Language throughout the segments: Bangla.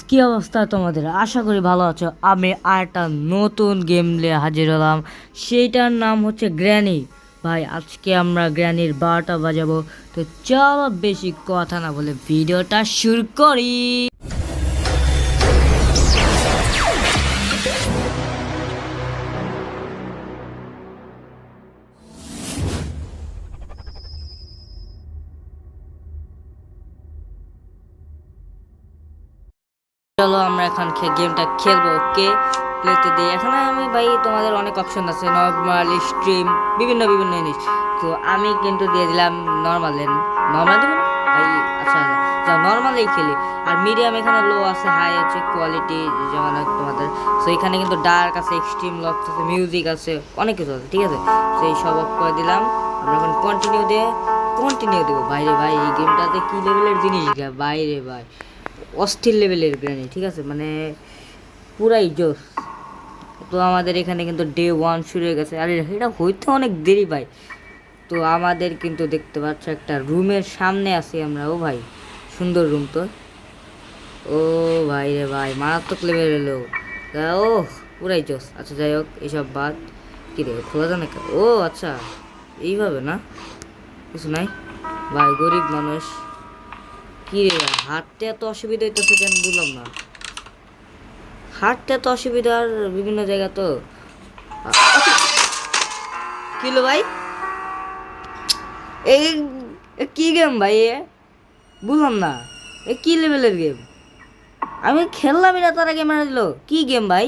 কি অবস্থা তোমাদের? আশা করি ভালো আছো। আমি আরেকটা নতুন গেম নিয়ে হাজির হলাম, সেইটার নাম হচ্ছে গ্র্যানি। ভাই আজকে আমরা গ্র্যানির 12টা বাজাবো। তো চলো বেশি কথা না বলে ভিডিওটা শুরু করি। চলো আমরা এখন গেমটা খেলবো। ওকে, প্লেতে দিই। এখানে আমি ভাই তোমাদের অনেক অপশন আছে, নর্মাল, স্ট্রিম, বিভিন্ন বিভিন্ন জিনিস। তো আমি কিন্তু দিয়ে দিলাম নর্মাল। নর্মাল দেবো না ভাই? আচ্ছা যাও, নর্মালেই খেলি। আর মিডিয়াম এখানে লো আছে, হাই আছে, কোয়ালিটি যেমন তোমাদের। সো এখানে কিন্তু ডার্ক আছে, এক্সট্রিম লক্স আছে, মিউজিক আছে, অনেক কিছু আছে, ঠিক আছে। সেই সব অফ করে দিলাম। আমরা এখন কন্টিনিউ দেবো। বাইরে ভাই এই গেমটাতে কী লেভেলের জিনিস বাইরে ভাই, অস্থির লেভেলের গ্র্যানি, ঠিক আছে, মানে পুরাই জোস। তো আমাদের এখানে কিন্তু ডে 1 শুরু হয়ে গেছে। আর এটা হইতে অনেক দেরি ভাই। তো আমাদের কিন্তু দেখতে পাচ্ছ একটা রুমের সামনে আছি আমরা। ও ভাই সুন্দর রুম তো। ও ভাই রে ভাই, মারাত্মক লেভেল এলো। ও পুরাই জোস। আচ্ছা যাই হোক, এইসব বাদ। কী রে, খোলা যায় না? ও আচ্ছা, এইভাবে না, কিছু নাই ভাই, গরিব মানুষ। কি রে, হাঁটতে এত অসুবিধা হইতেছে কেন বুঝলাম না। হাঁটতে এত অসুবিধা আর বিভিন্ন জায়গা তো। কিলো ভাই, এই কি গেম ভাই? বুঝলাম না, এ কি লেভেলের গেম? আমি খেললামই না, তারা গেম আনা দিল। কি গেম ভাই?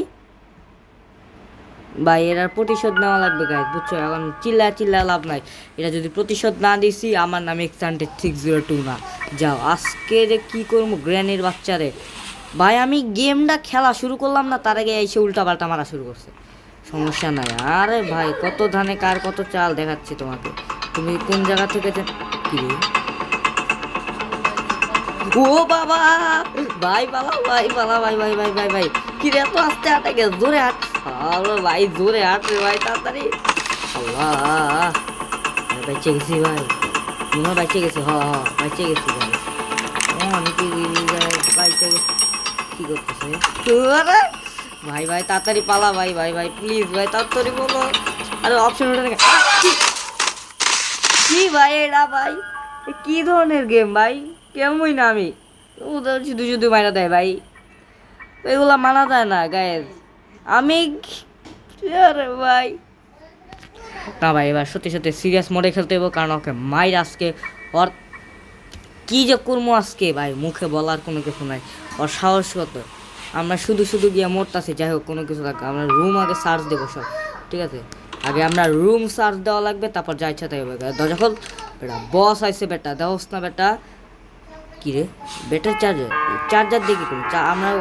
ভাই এর প্রতিশোধ নেওয়া লাগবে গাইজ, বুঝছো? এখন চিল্লা লাভ নাই। এটা যদি প্রতিশোধ না দিছি, আমার নাম এক্সান্টে 602 না। যাও, আজকে যে কি করবো গ্র্যানির বাচ্চারে। ভাই আমি গেমটা খেলা শুরু করলাম না, তার আগে এসে উল্টা পাল্টা মারা শুরু করছে। সমস্যা নাই। আরে ভাই কত ধানে কার কত চাল দেখাচ্ছি তোমাকে। তুমি কোন জায়গা থেকে কি রে? ও বাবা, ভাই পালা, ভাই কি রে, এত আস্তে হাঁটা গেছে, জোরে হাঁট। ভাই জোরে হাঁট রে ভাই, তাড়াতাড়ি। আল্লাহ, বাইচে গেছি ভাই, মনে হয় বাইচে গেছি। বাইচে গেছি ভাই, অনেকে বাইচে গেছি। কি করতেছে ভাই তাড়াতাড়ি পালা ভাই প্লিজ ভাই, তাড়াতাড়ি বলো। আরে অপশন ওঠে না কি ভাই এটা ভাই? কি ধরনের গেম ভাই? কেমনই না আমি, ওদের শুধু মারা দেয় ভাই, এগুলা মানা যায় না গায়ের। আমি আরে ভাই না ভাই, এবার সত্যি সিরিয়াস মোডে খেলতে হবে, কারণ ওকে মাইর আজকে। ওর কি যে করবো আজকে ভাই, মুখে বলার কোনো কিছু নাই। ওর সাহস কত! আমরা শুধু গিয়ে মরতাছি। যাই হোক, কোনো কিছু লাগবে, আমরা রুম আগে সার্চ দেবো সব, ঠিক আছে। আগে আমরা রুম সার্চ দেওয়া লাগবে, তারপর যা ইচ্ছা তাই হবে। দরজা খোল বেটা, বস আইসে বেটা, দেওস না বেটা। কী রে, বেটার চার্জার দিয়ে কী করবো?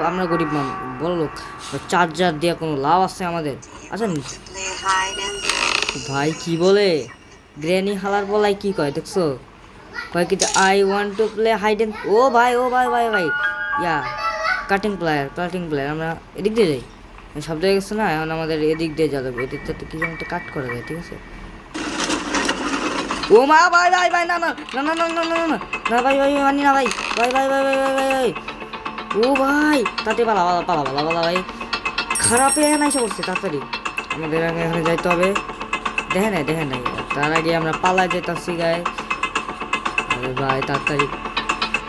আমরা গরিব মানুষ, বড় লোক, চার্জার দিয়ে কোনো লাভ আছে আমাদের? আচ্ছা ভাই কি বলে গ্র্যানি হালার বলাই, কি কয় দেখছো? কয় কি, I want to play hide and. ও ভাই ইয়া কাটিং প্লেয়ার। আমরা এদিক দিয়ে যাই, শব্দ হয়ে গেছে না, এখন আমাদের এদিক দিয়ে যাওয়া যাবে। এদিকটা তো কি যেন একটা কাট করা যায়, ঠিক আছে। ও মা, ভাই না ভাই মানি না ভাই। ও ভাই তাতে পালা ভাই, খারাপে এখানে এসে পড়ছে। তাড়াতাড়ি আমাদের এখানে যাইতে হবে। দেখে নাই তার আগে আমরা পালা যেতেছি গায়ে। আরে ভাই তাড়াতাড়ি।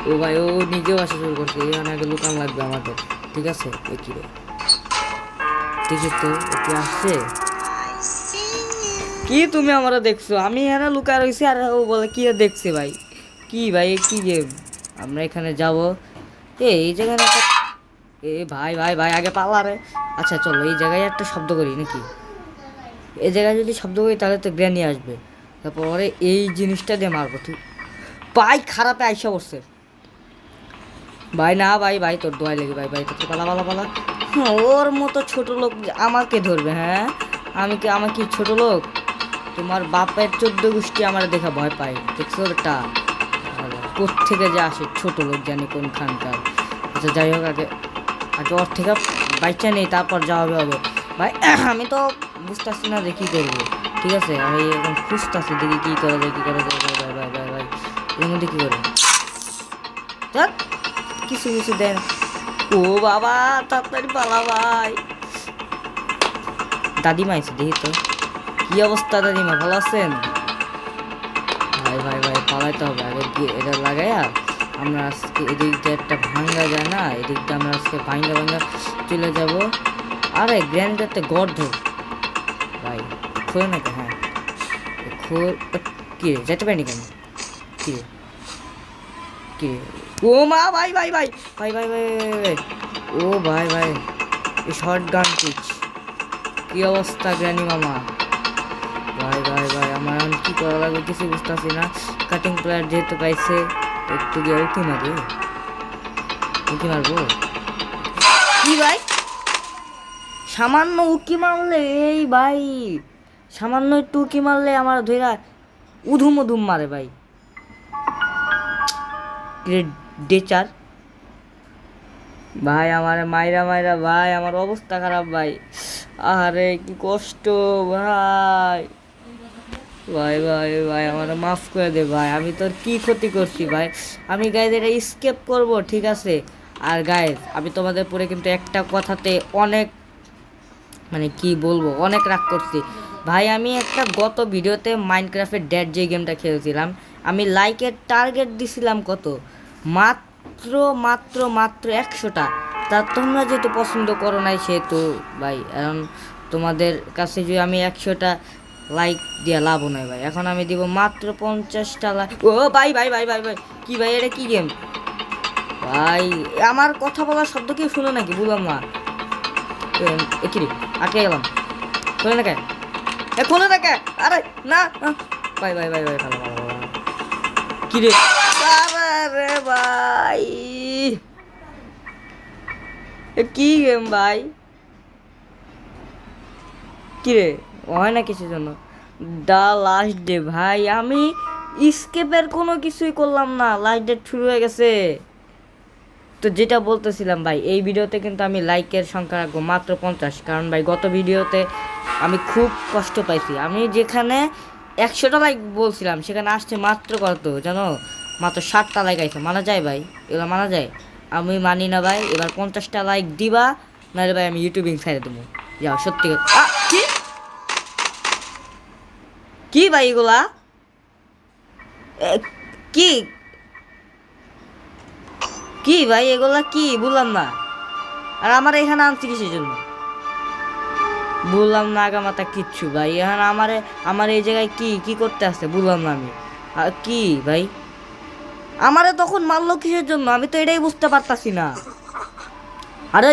ও ভাই ও নিজেও আসা শুরু করছে, এখানে আগে লুকান লাগবে আমাদের, ঠিক আছে। কি রে, দেখি তো কি আসছে। কি তুমি আমারও দেখছো? আমি এখানে লুকা রয়েছি আর ও বলে কি দেখছে ভাই। কি ভাই কি গেম? আমরা এখানে যাব। এই জায়গায় একটা, ভাই আগে পালা রে। আচ্ছা চলো, এই জায়গায় একটা শব্দ করি নাকি? এই জায়গায় যদি শব্দ করি তাহলে তো গ্র্যানি আসবে, তারপরে এই জিনিসটা দিয়ে মারবো। ঠিক ভাই, খারাপে আইসা বসছে ভাই। না ভাই তোর দোয়াই লেগে ভাই তোর পালা। ওর মতো ছোট লোক আমাকে ধরবে? হ্যাঁ, আমার কি ছোট লোক? তোমার বাপের 14 গোষ্ঠী আমার দেখা ভয় পায়, দেখছো ওটা কোত্থেকে যে আসে ছোট লোক জানি কোনখানকার। আচ্ছা যাই হোক, আগে ওর থেকে বাইচা নেই, তারপর যা হবে ভাই। আমি তো বুঝতেছি না যে কী করবো, ঠিক আছে। আমি এখন খুঁজতেছি, দেখি কী করা যায় ভাই এর মধ্যে কী করে। যাক, কিছু দেয় না। ও ও বাবা তাড়াতাড়ি পালা ভাই। দাদিমা আছে দেখি তো কি অবস্থা। দাদিমা ভালো আছেন? ভাই ভাই ভাই পালাইতে হবে আগে গিয়ে এটা লাগাইয়া আমরা আজকে এদিক দিয়ে একটা ভাঙ্গা যায় না, এদিক দিয়ে আমরা আজকে ভাঙ্গা ভাঙ্গা চলে যাব। আরে গ্র্যান্ডারতে গর্ধ ভাই খোলে নাকি? হ্যাঁ খোল। কি রে যেতে পারিনি কেন? কি রে কি রে? ও মা ভাই ভাই ভাই ভাই ভাই ভাই ভাই ও ভাই ভাই এই শর্ট গান পিচ কি অবস্থা গ্র্যানি মামা। ভাই ভাই ভাই আমার এখন কি করা লাগবে কিছু বুঝতেছি না। কাটিং প্লেয়ার যেহেতু পাইছে একটু গিয়ে উঠি মারি, উঠি মারবো কি ভাই? সামান্য উকি মারলে এই ভাই, সামান্য একটু উকি মারলে আমার ধৈরা উধুম উধুম মারে ভাই। ডেচার ভাই আমার মাইরা মাইরা ভাই আমার অবস্থা খারাপ ভাই। আরে কি কষ্ট ভাই। ভাই ভাই ভাই আমার মাফ করে দে ভাই, আমি তোর কি ক্ষতি করছি ভাই? আমি গাইজ এটা স্কেপ করব ঠিক আছে। আর গাইজ আমি তোমাদের পরে কিন্তু একটা কথাতে অনেক মানে কি বলবো অনেক রাগ করছি ভাই। আমি একটা গত ভিডিওতে মাইনক্রাফটের ড্যাড যে গেমটা খেলছিলাম, আমি লাইকের টার্গেট দিছিলাম কত? মাত্র মাত্র মাত্র 100টা। তা তোমরা যেহেতু পছন্দ করো নাই সেহেতু ভাই এখন তোমাদের কাছে যদি আমি 100টা লাইক দিয়ে লাভ নয় ভাই। এখন আমি দিব মাত্র 50টা লাইক। ও ভাই ভাই ভাই ভাই ভাই কি ভাই এটা কি গেম ভাই? আমার কথা বলার শব্দ কেউ শুনো নাকি? বললাম না কিরে আটকে গেলাম। খোলে না কে? খোলে না কে? আরে না ভাই ভাই ভাই ভাই ভালো ভালো ভালো কিরে? আরে ভাই কি গেম ভাই? কিরে হয় না কিছুর জন্য? দা লাস্ট ডে ভাই আমি স্কেপের কোনো কিছুই করলাম না, লাস্ট ডেট শুরু হয়ে গেছে। তো যেটা বলতেছিলাম ভাই এই ভিডিওতে কিন্তু আমি লাইকের সংখ্যা রাখবো মাত্র 50, কারণ ভাই গত ভিডিওতে আমি খুব কষ্ট পাইছি। আমি যেখানে 100টা লাইক বলছিলাম সেখানে আসছে মাত্র কত জানো? মাত্র 60টা লাইক আইছে। মানা যায় ভাই? এগুলো মানা যায়? আমি মানি না ভাই। এবার 50টা লাইক দিবা নাহলে ভাই আমি ইউটিউবিং ছেড়ে দেবো। যাও সত্যি কি কি ভাই এগুলা কি কি ভাই এগুলা কি বললাম না। আর আমার এখানে আনছি কিসের জন্য বললাম না আগামাতা কিচ্ছু ভাই। এখন আমার এই জায়গায় কি কি করতে আসছে বললাম না আমি। কি ভাই আমারে তখন মারলো কিসের জন্য? আমি তো এটাই বুঝতে পারতাছি না। আরে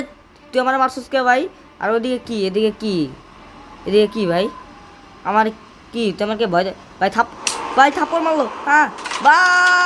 তুই আমার মারছিস কে ভাই? আর ওদিকে কি এদিকে কি এদিকে কি ভাই? আমার কি তোমাকে ভয় ভাই থাপ্পড় মারলো। হ্যাঁ ভাই